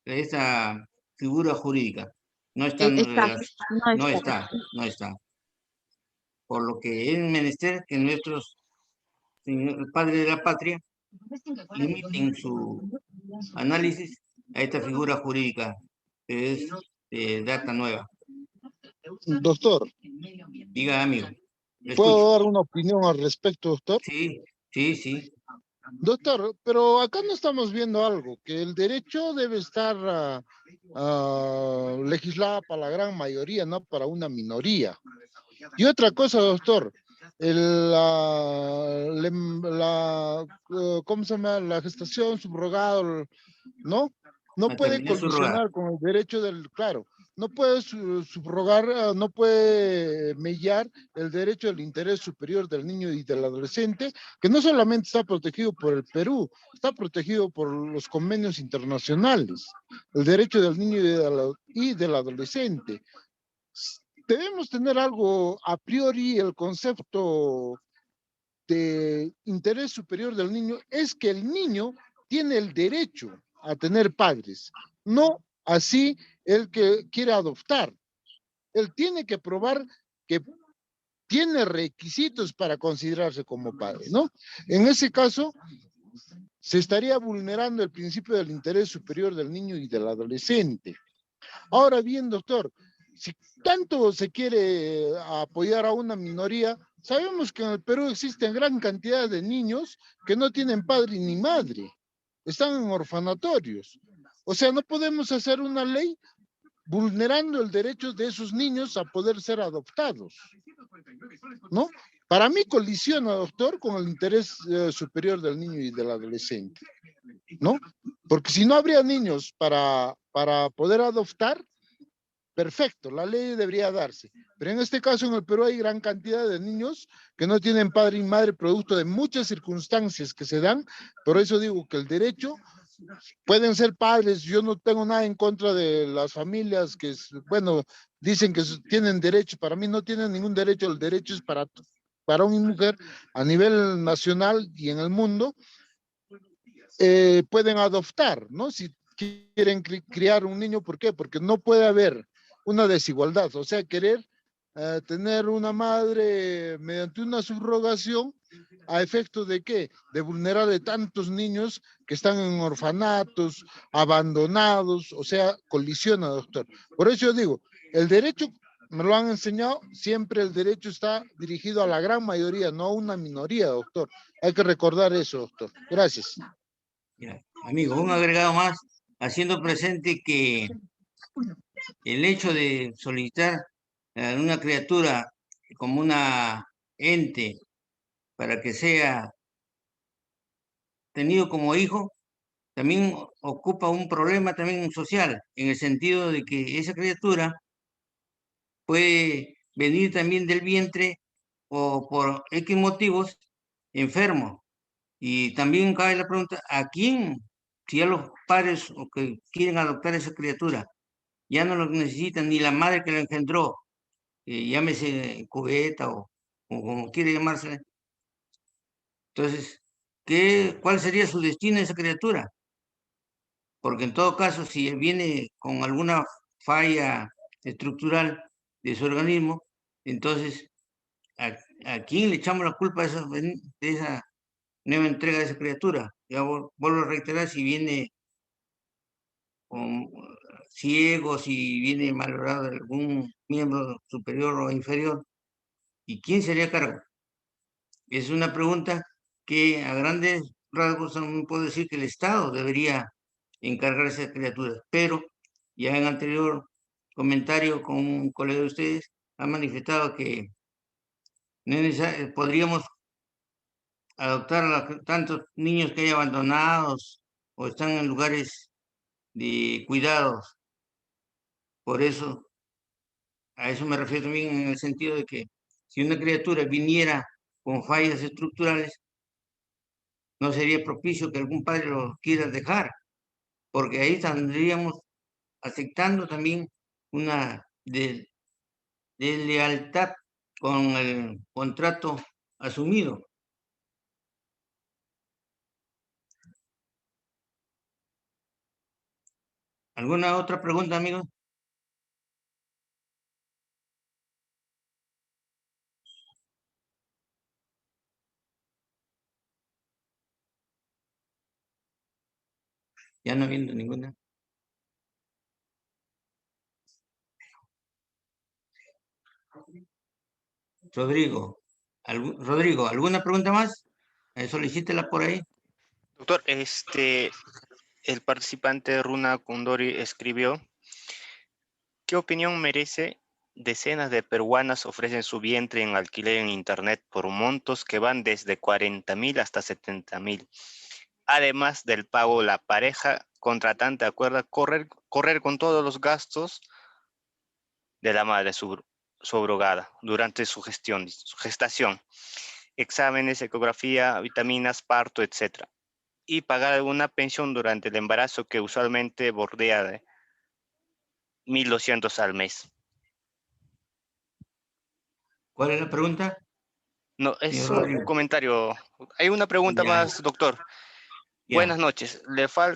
[SPEAKER 1] esa figura jurídica. No está,
[SPEAKER 7] Exacto, no
[SPEAKER 1] no
[SPEAKER 7] está.
[SPEAKER 1] está, no está. Por lo que es menester que nuestros padres de la patria limiten su análisis a esta figura jurídica, que es de data nueva.
[SPEAKER 3] Doctor,
[SPEAKER 1] Diga, amigo. Le
[SPEAKER 3] ¿puedo
[SPEAKER 1] escucho.
[SPEAKER 3] dar una opinión al respecto, doctor?
[SPEAKER 1] Sí, sí, sí.
[SPEAKER 3] Doctor, pero acá no estamos viendo algo, que el derecho debe estar legislado para la gran mayoría, no para una minoría. Y otra cosa, doctor, ¿cómo se llama? La gestación subrogada, ¿no? No puede
[SPEAKER 1] Maternidad subrogada.
[SPEAKER 3] colisionar con el derecho del, claro, no puede subrogar, no puede mellar el derecho del interés superior del niño y del adolescente, que no solamente está protegido por el Perú, está protegido por los convenios internacionales, el derecho del niño y del adolescente. Debemos tener algo a priori, el concepto de interés superior del niño es que el niño tiene el derecho a tener padres, no así el que quiere adoptar. Él tiene que probar que tiene requisitos para considerarse como padre, ¿no? En ese caso, se estaría vulnerando el principio del interés superior del niño y del adolescente. Ahora bien, doctor, si tanto se quiere apoyar a una minoría, sabemos que en el Perú existen gran cantidad de niños que no tienen padre ni madre, están en orfanatorios. O sea, no podemos hacer una ley vulnerando el derecho de esos niños a poder ser adoptados, ¿no? Para mí colisiona, doctor, con el interés superior del niño y del adolescente, ¿no? Porque si no habría niños para poder adoptar, perfecto, la ley debería darse. Pero en este caso en el Perú hay gran cantidad de niños que no tienen padre y madre producto de muchas circunstancias que se dan. Por eso digo que el derecho, pueden ser padres, yo no tengo nada en contra de las familias que, bueno, dicen que tienen derecho, para mí no tienen ningún derecho, el derecho es para varón y mujer a nivel nacional y en el mundo, pueden adoptar, ¿no? Si quieren criar un niño, ¿por qué? Porque no puede haber una desigualdad, o sea, querer tener una madre mediante una subrogación, ¿a efecto de qué? De vulnerar a tantos niños que están en orfanatos, abandonados, o sea, colisiona, doctor. Por eso yo digo, el derecho, me lo han enseñado, siempre el derecho está dirigido a la gran mayoría, no a una minoría, doctor. Hay que recordar eso, doctor. Gracias.
[SPEAKER 1] Ya. Amigo, un agregado más, haciendo presente que el hecho de solicitar a una criatura como una ente para que sea tenido como hijo, también ocupa un problema también social, en el sentido de que esa criatura puede venir también del vientre o por X motivos enfermo. Y también cabe la pregunta, ¿a quién, si ya los padres o que quieren adoptar esa criatura, ya no lo necesitan, ni la madre que lo engendró, llámese cubeta o como quiere llamarse? Entonces, ¿cuál sería su destino de esa criatura? Porque en todo caso, si viene con alguna falla estructural de su organismo, entonces, ¿a, a quién le echamos la culpa de esa nueva entrega de esa criatura? Ya vuelvo a reiterar, si viene con ciego, si viene malogrado algún miembro superior o inferior, ¿y quién sería a cargo? Es una pregunta que a grandes rasgos no puedo decir que el Estado debería encargarse de criaturas, pero ya en anterior comentario con un colega de ustedes ha manifestado que no es podríamos adoptar a tantos niños que hay abandonados o están en lugares de cuidados. Por eso, a eso me refiero también en el sentido de que si una criatura viniera con fallas estructurales, no sería propicio que algún padre lo quiera dejar, porque ahí estaríamos aceptando también una deslealtad con el contrato asumido. ¿Alguna otra pregunta, amigos? Ya no viendo ninguna. Rodrigo, ¿alguna pregunta más? Solicítela por ahí.
[SPEAKER 5] Doctor, el participante Runa Kundori escribió: ¿qué opinión merece? Decenas de peruanas ofrecen su vientre en alquiler en internet por montos que van desde 40.000 hasta 70.000. Además del pago, la pareja contratante acuerda correr con todos los gastos de la madre subrogada durante su gestación, exámenes, ecografía, vitaminas, parto, etc. Y pagar alguna pensión durante el embarazo que usualmente bordea de 1.200 al mes.
[SPEAKER 1] ¿Cuál es la pregunta?
[SPEAKER 5] No, es
[SPEAKER 1] Señor
[SPEAKER 5] un
[SPEAKER 1] Rodrigo.
[SPEAKER 5] comentario. Hay una pregunta
[SPEAKER 1] Ya,
[SPEAKER 5] más, doctor.
[SPEAKER 1] ya.
[SPEAKER 5] Buenas noches.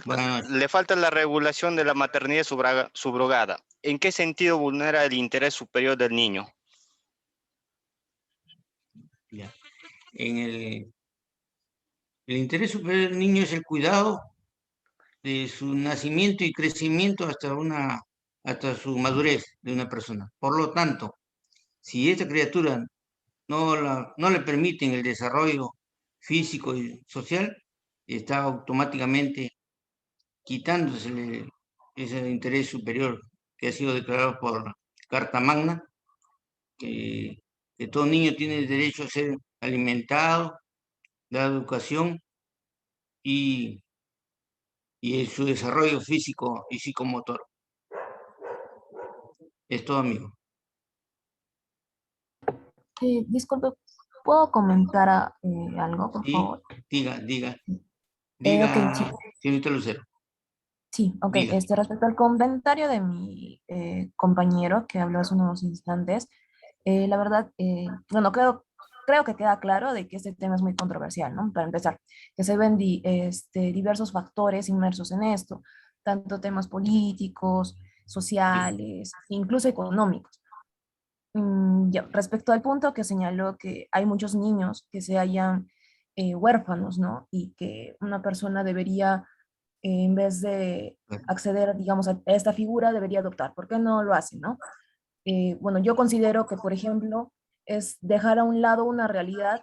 [SPEAKER 1] Buenas noches.
[SPEAKER 5] Le falta la regulación de la maternidad subrogada. ¿En qué sentido vulnera el interés superior del niño?
[SPEAKER 1] Ya. El interés superior del niño es el cuidado de su nacimiento y crecimiento hasta su madurez de una persona. Por lo tanto, si esta criatura no le permiten el desarrollo físico y social, está automáticamente quitándose ese interés superior que ha sido declarado por la Carta Magna, que todo niño tiene derecho a ser alimentado, dada educación y, y en su desarrollo físico y psicomotor. Es todo, amigo.
[SPEAKER 8] Disculpe, ¿puedo comentar algo, por
[SPEAKER 1] Sí,
[SPEAKER 8] favor?
[SPEAKER 1] diga,
[SPEAKER 8] Ok, sí,
[SPEAKER 1] señorita Lucero,
[SPEAKER 8] sí, ok.
[SPEAKER 1] diga.
[SPEAKER 8] Respecto al comentario de mi compañero que habló hace unos instantes, la verdad, bueno, creo que queda claro de que este tema es muy controversial, ¿no? Para empezar, que se ven diversos factores inmersos en esto, tanto temas políticos, sociales, incluso económicos. Ya, respecto al punto que señaló que hay muchos niños que se hallan huérfanos, ¿no? Y que una persona debería, en vez de acceder, digamos, a esta figura, debería adoptar. ¿Por qué no lo hace, no? Bueno, yo considero que, por ejemplo, es dejar a un lado una realidad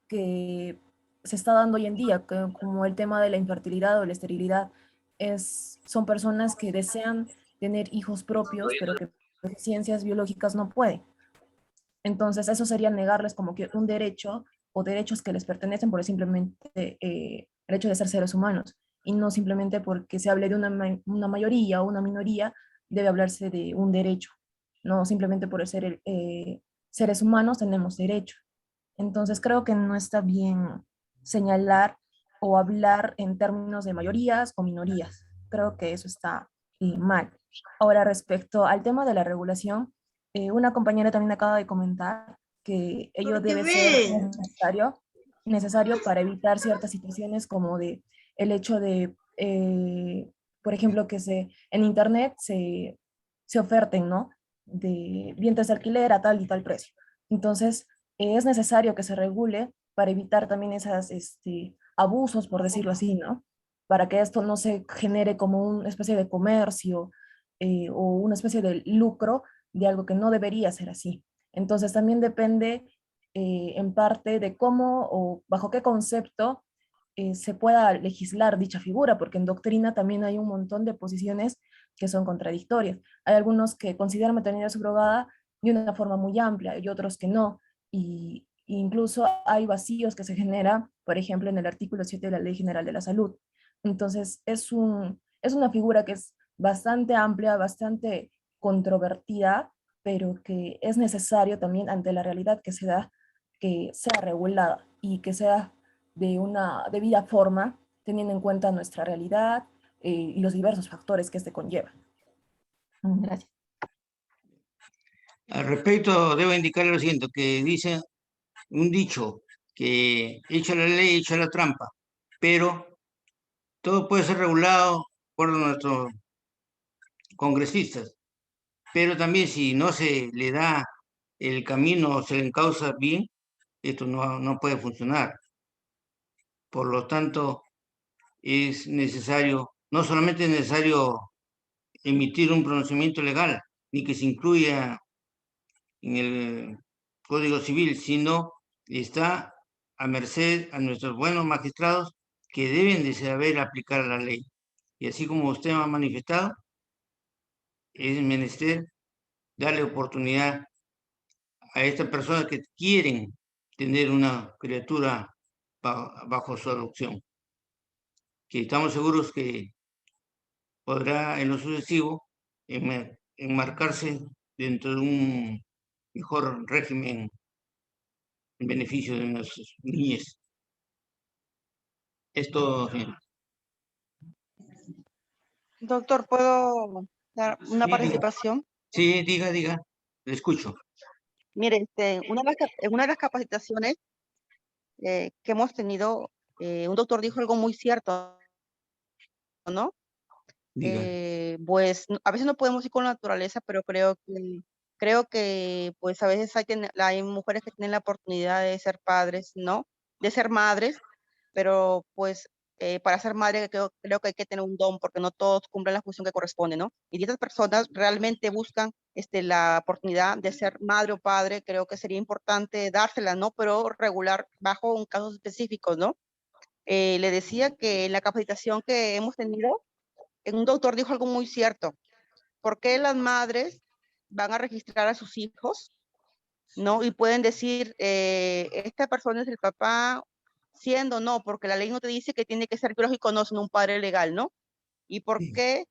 [SPEAKER 8] que se está dando hoy en día, como el tema de la infertilidad o la esterilidad. Son personas que desean tener hijos propios, pero que por ciencias biológicas no pueden. Entonces, eso sería negarles como que un derecho o derechos que les pertenecen por simplemente el hecho de ser seres humanos y no simplemente porque se hable de una mayoría o una minoría, debe hablarse de un derecho. No simplemente por ser seres humanos tenemos derecho. Entonces, creo que no está bien señalar o hablar en términos de mayorías o minorías. Creo que eso está mal. Ahora, respecto al tema de la regulación, una compañera también acaba de comentar que ello debe ser necesario para evitar ciertas situaciones como de el hecho de, por ejemplo, que en internet se oferten, ¿no? De vientres de alquiler a tal y tal precio. Entonces, es necesario que se regule para evitar también esos abusos, por decirlo así, ¿no? Para que esto no se genere como una especie de comercio o una especie de lucro de algo que no debería ser así. Entonces también depende en parte de cómo o bajo qué concepto se pueda legislar dicha figura, porque en doctrina también hay un montón de posiciones que son contradictorias. Hay algunos que consideran maternidad subrogada de una forma muy amplia y otros que no. Y incluso hay vacíos que se generan, por ejemplo, en el artículo 7 de la Ley General de la Salud. Entonces, es una figura que es bastante amplia, bastante controvertida, pero que es necesario también ante la realidad que se da, que sea regulada y que sea de una debida forma, teniendo en cuenta nuestra realidad y los diversos factores que este conlleva. Gracias.
[SPEAKER 1] Al respecto, debo indicarle lo siguiente, que dice un dicho, que echa la ley, echa la trampa, pero todo puede ser regulado por nuestros congresistas, pero también si no se le da el camino, se le encausa bien, esto no puede funcionar. Por lo tanto, es necesario, no solamente es necesario emitir un pronunciamiento legal, ni que se incluya en Código Civil, sino está a merced a nuestros buenos magistrados que deben de saber aplicar la ley. Y así como usted ha manifestado, es menester darle oportunidad a estas personas que quieren tener una criatura bajo su adopción, que estamos seguros que podrá en lo sucesivo enmarcarse dentro de un mejor régimen en beneficio de nuestros niñez. Esto,
[SPEAKER 9] Doctor, ¿puedo dar una
[SPEAKER 1] sí,
[SPEAKER 9] participación?
[SPEAKER 1] sí, diga, le escucho.
[SPEAKER 9] Mire, en una de las capacitaciones que hemos tenido, un doctor dijo algo muy cierto, ¿no?
[SPEAKER 1] Diga.
[SPEAKER 9] Pues a veces no podemos ir con la naturaleza, pero creo que pues a veces hay mujeres que tienen la oportunidad de ser padres, ¿no? De ser madres, pero pues para ser madre creo que hay que tener un don porque no todos cumplen la función que corresponde, ¿no? Y estas personas realmente buscan la oportunidad de ser madre o padre, creo que sería importante dársela, ¿no? Pero regular bajo un caso específico, ¿no? Le decía que en la capacitación que hemos tenido, un doctor dijo algo muy cierto. ¿Por qué las madres van a registrar a sus hijos, no? Y pueden decir, esta persona es el papá, siendo no, porque la ley no te dice que tiene que ser biológico, no, sino un padre legal, ¿no? ¿Y por qué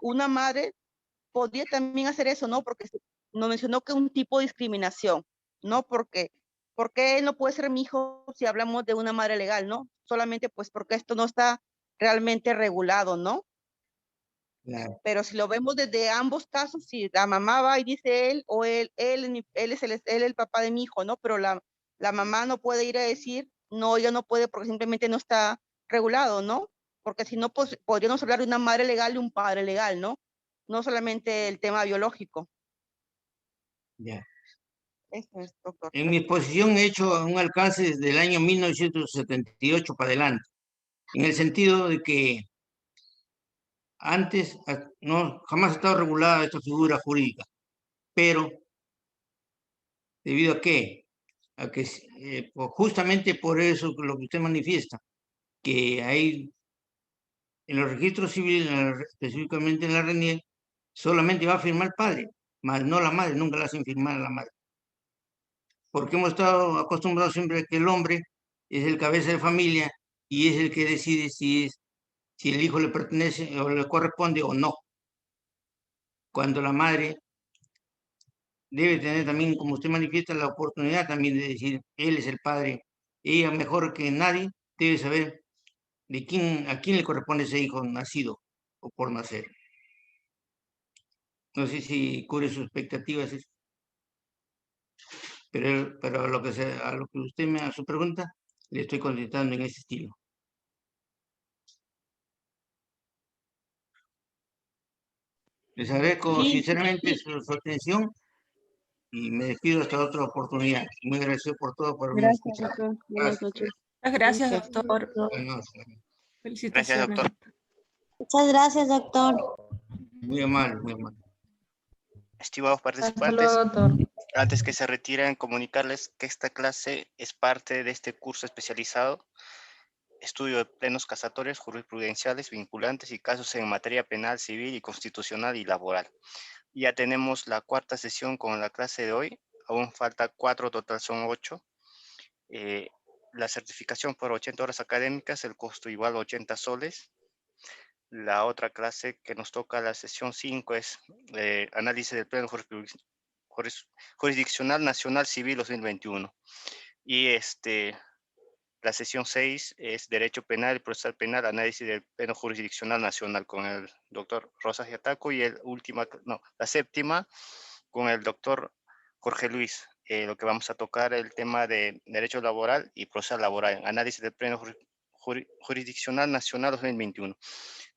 [SPEAKER 9] una madre podría también hacer eso, no? Porque nos mencionó que un tipo de discriminación, ¿no? ¿Por qué él no puede ser mi hijo si hablamos de una madre legal, no? Solamente pues porque esto no está realmente regulado, ¿no?
[SPEAKER 1] Claro.
[SPEAKER 9] Pero si lo vemos desde ambos casos, si la mamá va y dice él, o él es el papá de mi hijo, ¿no? Pero la mamá no puede ir a decir, no, ella no puede porque simplemente no está regulado, ¿no? Porque si no, pues podríamos hablar de una madre legal y un padre legal, ¿no? No solamente el tema biológico.
[SPEAKER 1] Ya.
[SPEAKER 9] Eso es, doctor.
[SPEAKER 1] En mi exposición he hecho un alcance desde el año 1978 para adelante, en el sentido de que antes no, jamás ha estado regulada esta figura jurídica, pero ¿debido a qué? A que pues justamente por eso lo que usted manifiesta, que hay en los registros civiles, específicamente en la RENIEC, solamente va a firmar el padre, más no la madre, nunca la hacen firmar a la madre. Porque hemos estado acostumbrados siempre a que el hombre es el cabeza de familia y es el que decide si el hijo le pertenece o le corresponde o no. Cuando la madre debe tener también, como usted manifiesta, la oportunidad también de decir, él es el padre. Ella mejor que nadie debe saber a quién le corresponde ese hijo nacido o por nacer. No sé si cubre sus expectativas, pero a lo que usted me hace su pregunta, le estoy contestando en ese estilo. Les agradezco
[SPEAKER 9] Sí.
[SPEAKER 1] sinceramente su atención y me despido hasta otra oportunidad. Muy agradecido por todo, por haberme
[SPEAKER 9] Gracias,
[SPEAKER 1] escuchado.
[SPEAKER 9] doctor. Buenas noches.
[SPEAKER 2] Gracias,
[SPEAKER 9] Gracias.
[SPEAKER 2] doctor.
[SPEAKER 1] Buenas noches.
[SPEAKER 5] Gracias,
[SPEAKER 2] Felicitaciones.
[SPEAKER 5] doctor.
[SPEAKER 10] Muchas gracias, doctor.
[SPEAKER 1] Muy amable, muy amable.
[SPEAKER 5] Estimados
[SPEAKER 10] Hasta
[SPEAKER 5] participantes,
[SPEAKER 10] luego, doctor.
[SPEAKER 5] antes que se retiren, comunicarles que esta clase es parte de este curso especializado, estudio de plenos casatorios, jurisprudenciales, vinculantes y casos en materia penal, civil y constitucional y laboral. Ya tenemos la cuarta sesión con la clase de hoy, aún falta 4, total son 8. La certificación por 80 horas académicas, el costo igual a 80 soles. La otra clase que nos toca, la sesión 5, es análisis del pleno jurisdiccional nacional civil 2021. Y la sesión 6 es derecho penal y procesal penal, análisis del pleno jurisdiccional nacional con el doctor Rosas Yataco, y la séptima con el doctor Jorge Luis. Lo que vamos a tocar el tema de derecho laboral y procesal laboral, análisis del pleno jurisdiccional nacional 2021.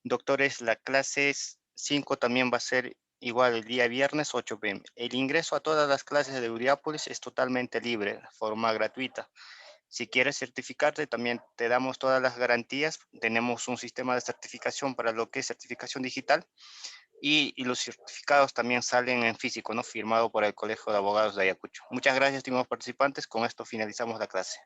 [SPEAKER 5] Doctores, la clase 5 también va a ser igual el día viernes 8 p.m. El ingreso a todas las clases de Euriápolis es totalmente libre, de forma gratuita. Si quieres certificarte, también te damos todas las garantías. Tenemos un sistema de certificación para lo que es certificación digital. y los certificados también salen en físico, ¿no? Firmado por el Colegio de Abogados de Ayacucho. Muchas gracias, estimados participantes. Con esto finalizamos la clase.